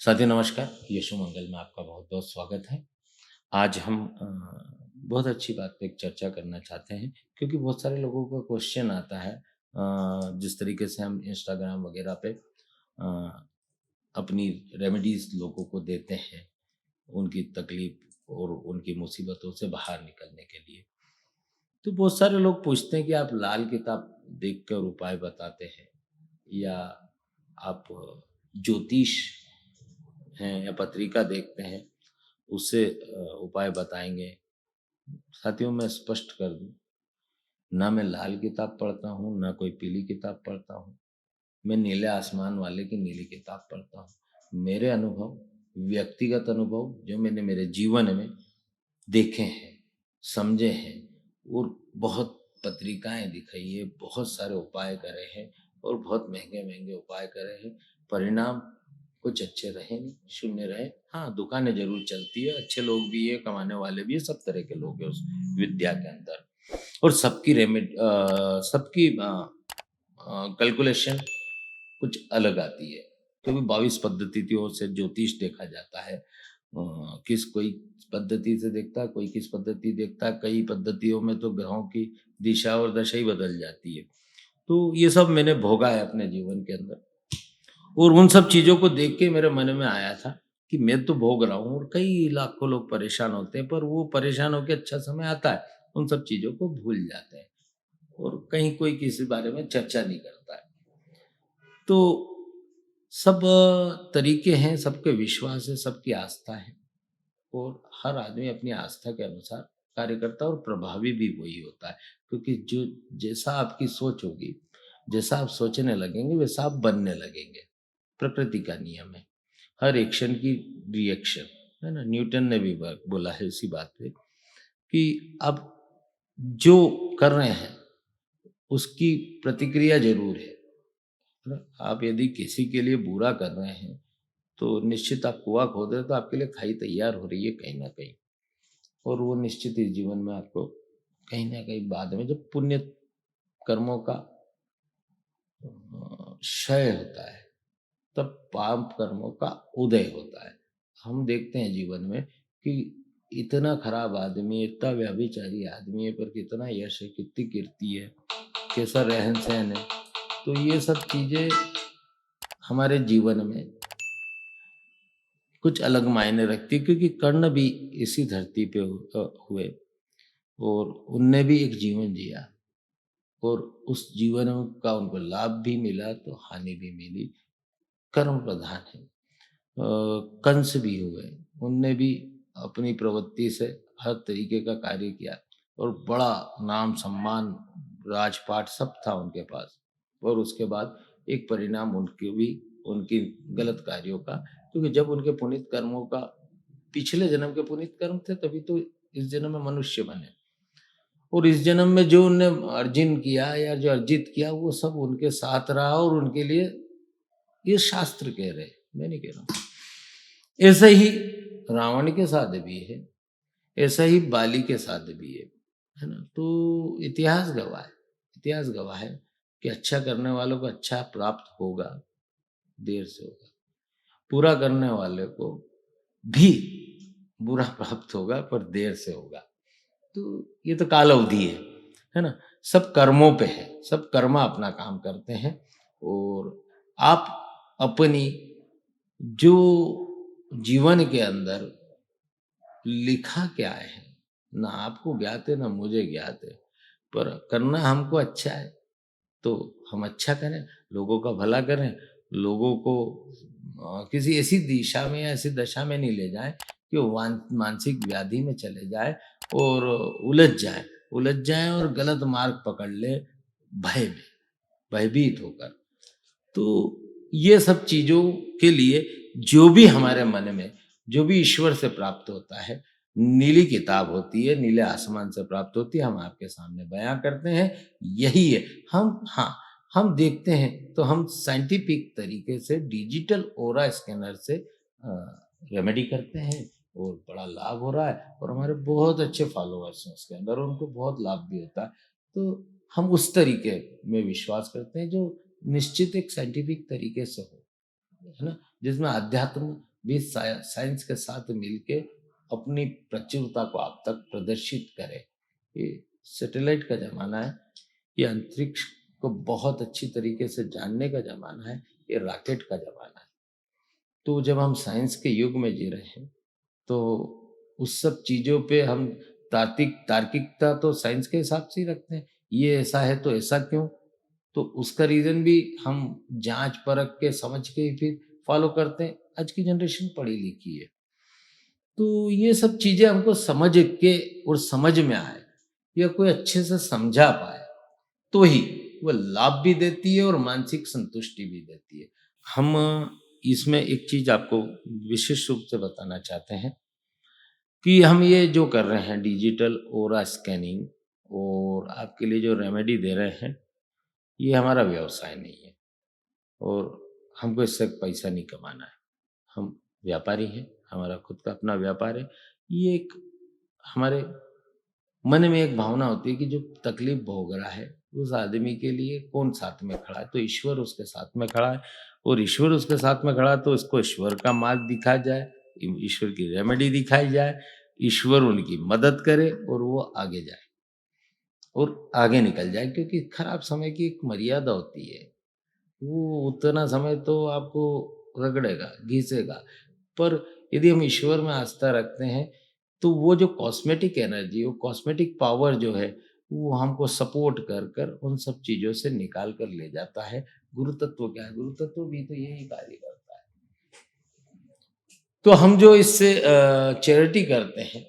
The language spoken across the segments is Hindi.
साथियों नमस्कार, यशु मंगल में आपका बहुत-बहुत स्वागत है। आज हम बहुत अच्छी बात पे एक चर्चा करना चाहते हैं क्योंकि बहुत सारे लोगों का क्वेश्चन आता है जिस तरीके से हम इंस्टाग्राम वगैरह पे अपनी रेमेडीज़ लोगों को देते हैं, उनकी तकलीफ और उनकी मुसीबतों से बाहर निकलने के लिए। तो बहुत सारे लोग पूछते हैं कि आप लाल किताब देखकर उपाय बताते हैं या आप ज्योतिष हैं या पत्रिका देखते हैं, उससे उपाय बताएँगे। साथियों मैं स्पष्ट कर दूँ, ना मैं लाल किताब पढ़ता हूँ, ना कोई पीली किताब पढ़ता हूँ। मैं नीले आसमान वाले की नीली किताब पढ़ता हूँ। मेरे अनुभव, व्यक्तिगत अनुभव जो मैंने मेरे जीवन में देखे हैं, समझे हैं और बहुत पत्रिकाएँ दिखाई है, बहुत सारे उपाय करे हैं और बहुत महँगे-महँगे उपाय करे हैं। परिणाम कुछ अच्छे रहे नहीं, शून्य रहे। हाँ, दुकानें ज़रूर चलती है, अच्छे लोग भी हैं, कमाने वाले भी हैं, सब तरह के लोग हैं उस विद्या के अंदर और सबकी कैलकुलेशन कुछ अलग आती है क्योंकि 22 पद्धतियों से ज्योतिष देखा जाता है। किस कोई पद्धति से देखता है, कोई किस पद्धति देखता है, कई पद्धतियों में तो ग्रहों की दिशा और दशा ही बदल जाती है। तो ये सब मैंने भोगा है अपने जीवन के अंदर और उन सब चीज़ों को देख के मेरे मन में आया था कि मैं तो भोग रहा हूँ और कई लाखों लोग परेशान होते हैं, पर वो परेशान होके अच्छा समय आता है, उन सब चीज़ों को भूल जाते हैं और कहीं कोई किसी बारे में चर्चा नहीं करता है। तो सब तरीके हैं, सबके विश्वास है, सबकी आस्था है और हर आदमी अपनी आस्था के अनुसार कार्य करता है और प्रभावी भी वही होता है क्योंकि जो जैसा आपकी सोच होगी, जैसा आप सोचने लगेंगे, वैसा आप बनने लगेंगे। प्रकृति का नियम है। हर एक्शन की रिएक्शन, है ना? न्यूटन ने भी बोला है इसी बात पे कि आप जो कर रहे हैं, उसकी प्रतिक्रिया ज़रूर है ना? आप यदि किसी के लिए बुरा कर रहे हैं, तो निश्चित आप कुआँ खोद रहे हैं, तो आपके लिए खाई तैयार हो रही है कहीं न कहीं और वो निश्चित इस जीवन में आपको कहीं न कहीं बाद में जब पुण्य कर्मों का क्षय होता है, तब पाप कर्मों का उदय होता है। हम देखते हैं जीवन में कि इतना खराब आदमी, इतना व्यभिचारी आदमी है, पर कितना यश है, कितनी कीर्ति है, कैसा रहन-सहन है। तो ये सब चीज़ें हमारे जीवन में कुछ अलग मायने रखती है क्योंकि कर्ण भी इसी धरती पे हुए और उनने भी एक जीवन जिया और उस जीवन का उनको लाभ भी मिला तो हानि भी मिली। कर्म प्रधान है। कंस भी हुए, उनने भी अपनी प्रवृत्ति से हर तरीके का कार्य किया और बड़ा नाम सम्मान राजपाट सब था उनके पास और उसके बाद एक परिणाम उनके भी उनकी गलत कार्यों का क्योंकि जब उनके पुनीत कर्मों का पिछले जन्म के पुनीत कर्म थे तभी तो इस जन्म में मनुष्य बने और इस जन्म में जो उनने अर्जन किया या जो अर्जित किया वो सब उनके साथ रहा और उनके लिए ये शास्त्र कह रहे हैं, मैं नहीं कह रहा हूँ। ऐसा ही रावण के साथ भी है, ऐसा ही बाली के साथ भी है ना? तो इतिहास गवाह है कि अच्छा करने वालों को अच्छा प्राप्त होगा, देर से होगा। बुरा करने वाले को भी बुरा प्राप्त होगा पर देर से होगा। तो ये तो काल अवधि है ना? सब कर्मों पे है, सब कर्मा अपना काम करते हैं और आप अपनी जो जीवन के अंदर लिखा क्या है, ना आपको ज्ञात है, ना मुझे ज्ञात है, पर करना हमको अच्छा है, तो हम अच्छा करें, लोगों का भला करें, लोगों को किसी ऐसी दिशा में या ऐसी दशा में नहीं ले जाएँ कि वो मानसिक व्याधि में चले जाएँ और उलझ जाएँ और गलत मार्ग पकड़ ले भय में, भयभीत होकर। तो ये सब चीज़ों के लिए जो भी हमारे मन में, जो भी ईश्वर से प्राप्त होता है, नीली किताब होती है, नीले आसमान से प्राप्त होती है, हम आपके सामने बयाँ करते हैं, यही है। हम देखते हैं तो हम साइंटिफिक तरीके से डिजिटल ऑरा स्कैनर से रेमेडी करते हैं और बड़ा लाभ हो रहा है और हमारे बहुत अच्छे फॉलोअर्स हैं उसके अंदर और उनको बहुत लाभ भी होता है। तो हम उस तरीके में विश्वास करते हैं जो निश्चित एक साइंटिफिक तरीके से हो, है ना? जिसमें अध्यात्म भी साइंस के साथ मिलके अपनी प्रचुरता को आप तक प्रदर्शित करे। ये सैटेलाइट का ज़माना है, ये अंतरिक्ष को बहुत अच्छी तरीके से जानने का ज़माना है, ये रॉकेट का ज़माना है। तो जब हम साइंस के युग में जी रहे हैं, तो उस सब चीज़ों पे हम तार्किकता तो साइंस के हिसाब से ही रखते हैं। ये ऐसा है तो ऐसा क्यों? तो उसका रीज़न भी हम जाँच परख के समझ के ही फिर फ़ॉलो करते हैं। आज की जनरेशन पढ़ी-लिखी है। तो ये सब चीज़ें हमको समझ के और समझ में आए या कोई अच्छे से समझा पाए, तो ही वो लाभ भी देती है और मानसिक संतुष्टि भी देती है। हम इसमें एक चीज़ आपको विशेष रूप से बताना चाहते हैं कि हम ये जो कर रहे हैं डिजिटल ऑरा स्कैनिंग और आपके लिए जो रेमेडी दे रहे हैं, ये हमारा व्यवसाय नहीं है और हमको इससे पैसा नहीं कमाना है। हम व्यापारी हैं, हमारा खुद का अपना व्यापार है। ये एक हमारे मन में एक भावना होती है कि जो तकलीफ भोग रहा है, उस आदमी के लिए कौन साथ में खड़ा है? तो ईश्वर उसके साथ में खड़ा है और ईश्वर उसके साथ में खड़ा है तो उसको ईश्वर का मार्ग दिखाया जाए, ईश्वर की रेमेडी दिखाई जाए, ईश्वर उनकी मदद करे और वो आगे जाए और आगे निकल जाए क्योंकि खराब समय की एक मर्यादा होती है। वो उतना समय तो आपको रगड़ेगा, घिसेगा, पर यदि हम ईश्वर में आस्था रखते हैं, तो वो जो कॉस्मेटिक एनर्जी, वो कॉस्मेटिक पावर जो है, वो हमको सपोर्ट कर उन सब चीज़ों से निकाल कर ले जाता है। गुरु तत्व क्या है? गुरु तत्व भी तो यही कार्य करता है। तो हम जो इससे चैरिटी करते हैं,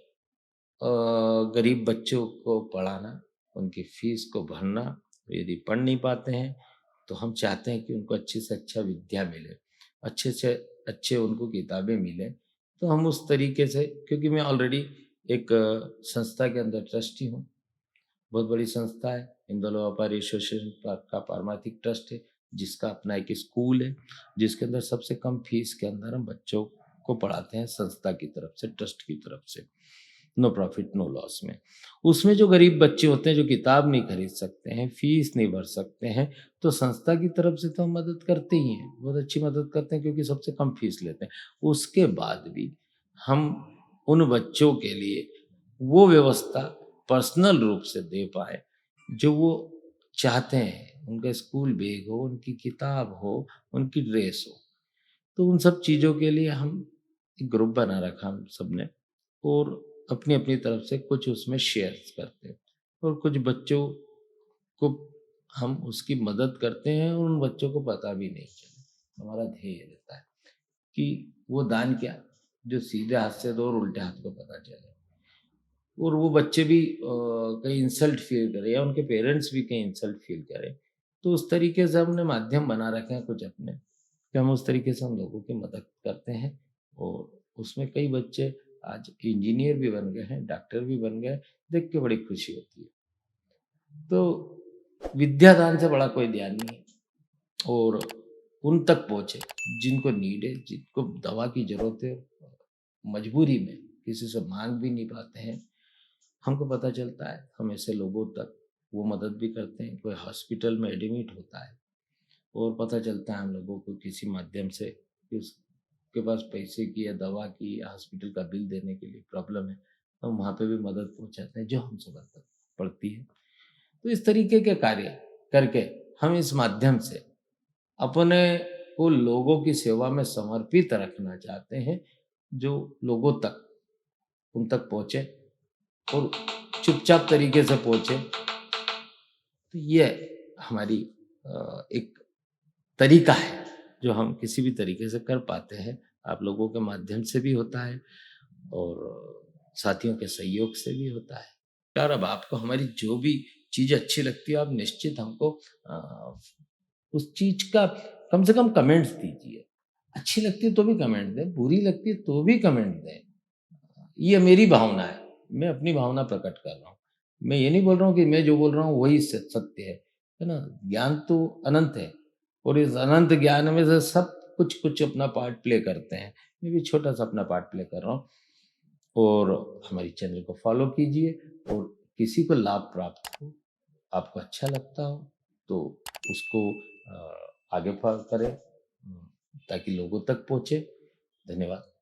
गरीब बच्चों को पढ़ाना, उनकी फीस को भरना, यदि पढ़ नहीं पाते हैं, तो हम चाहते हैं कि उनको अच्छे से अच्छा विद्या मिले, अच्छे से अच्छे उनको किताबें मिलें। तो हम उस तरीके से क्योंकि मैं ऑलरेडी एक संस्था के अंदर ट्रस्टी हूँ, बहुत बड़ी संस्था है, इंदौर व्यापारी एसोसिएशन का पारमार्थिक ट्रस्ट है, जिसका अपना एक स्कूल है, जिसके अंदर सबसे कम फीस के अंदर हम बच्चों को पढ़ाते हैं संस्था की तरफ से, ट्रस्ट की तरफ से। नो प्रॉफिट नो लॉस में। उसमें जो गरीब बच्चे होते हैं जो किताब नहीं खरीद सकते हैं, फीस नहीं भर सकते हैं, तो संस्था की तरफ से तो हम मदद करते ही हैं, बहुत अच्छी मदद करते हैं क्योंकि सबसे कम फीस लेते हैं। उसके बाद भी हम उन बच्चों के लिए वो व्यवस्था पर्सनल रूप से दे पाएँ जो वो चाहते हैं। उनका स्कूल बैग हो, उनकी किताब हो, उनकी ड्रेस हो। तो उन सब चीज़ों के लिए हम एक ग्रुप बना रखा हम सबने और अपनी-अपनी तरफ से कुछ उसमें शेयर्स करते हैं और कुछ बच्चों को हम उसकी मदद करते हैं और उन बच्चों को पता भी नहीं चले। हमारा ध्येय रहता है कि वो दान क्या, जो सीधे हाथ से दो और उल्टे हाथ को पता चले और वो बच्चे भी कहीं इंसल्ट फ़ील करें या उनके पेरेंट्स भी कहीं इंसल्ट फ़ील करें। तो उस तरीके से हमने माध्यम बना रखे हैं कुछ अपने कि हम उस तरीके से हम लोगों की मदद करते हैं और उसमें कई बच्चे आज इंजीनियर भी बन गए हैं, डॉक्टर भी बन गए, देख के बड़ी खुशी होती है। तो विद्यादान से बड़ा कोई ध्यान नहीं है और उन तक पहुँचे जिनको नीड है, जिनको दवा की ज़रूरत है, मजबूरी में किसी से माँग भी नहीं पाते हैं, हमको पता चलता है, हम ऐसे लोगों तक वो मदद भी करते हैं। कोई हॉस्पिटल में एडमिट होता है और पता चलता है हम लोगों को किसी माध्यम से कि उसके पास पैसे की या दवा की या हॉस्पिटल का बिल देने के लिए प्रॉब्लम है, तो हम वहाँ पे भी मदद पहुँचाते हैं जो हमसे मदद पड़ती है। तो इस तरीके के कार्य करके हम इस माध्यम से अपने को लोगों की सेवा में समर्पित रखना चाहते हैं, जो लोगों तक उन तक पहुँचे और चुपचाप तरीके से पहुँचे। तो ये हमारी एक तरीका है, जो हम किसी भी तरीके से कर पाते हैं। आप लोगों के माध्यम से भी होता है और साथियों के सहयोग से भी होता है। यार अब आपको हमारी जो भी चीज़ अच्छी लगती है, आप निश्चित हमको अ, उस चीज़ का कम से कम कमेंट्स दीजिए। अच्छी लगती है तो भी कमेंट दें, बुरी लगती है तो भी कमेंट दें। ये मेरी भावना है, मैं अपनी भावना प्रकट कर रहा हूँ। मैं ये नहीं बोल रहा हूँ कि मैं जो बोल रहा हूँ वही सत्य है ना? ज्ञान तो अनंत है और इस अनंत ज्ञान में से सब कुछ अपना पार्ट प्ले करते हैं। मैं भी छोटा-सा अपना पार्ट प्ले कर रहा हूँ और हमारी चैनल को फ़ॉलो कीजिए और किसी को लाभ प्राप्त हो, आपको अच्छा लगता हो तो उसको आगे करें ताकि लोगों तक पहुँचे। धन्यवाद।